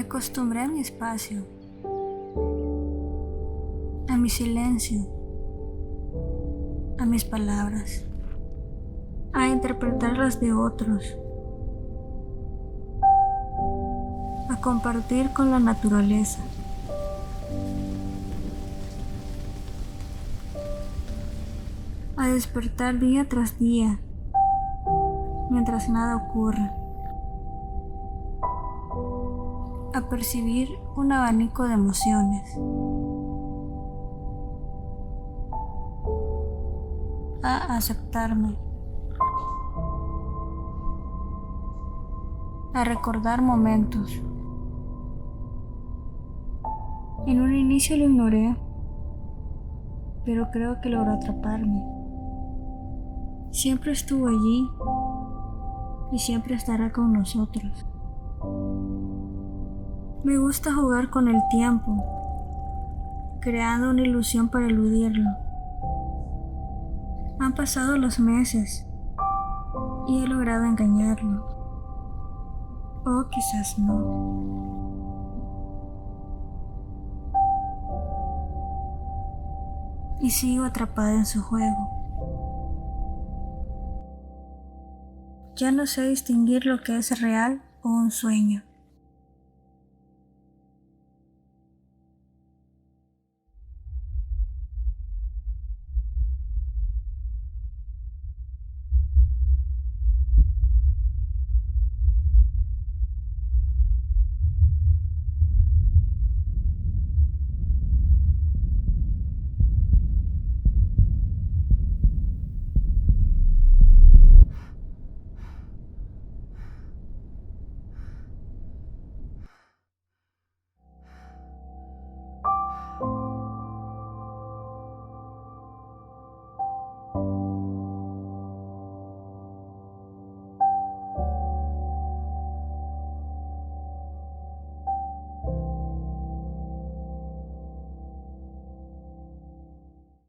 acostumbré a mi espacio, a mi silencio, a mis palabras, a interpretar las de otros, a compartir con la naturaleza. A despertar día tras día, mientras nada ocurre. A percibir un abanico de emociones. A aceptarme. A recordar momentos. En un inicio lo ignoré, pero creo que logró atraparme. Siempre estuvo allí y siempre estará con nosotros. Me gusta jugar con el tiempo, creando una ilusión para eludirlo. Han pasado los meses y he logrado engañarlo. O quizás no. Y sigo atrapada en su juego. Ya no sé distinguir lo que es real o un sueño.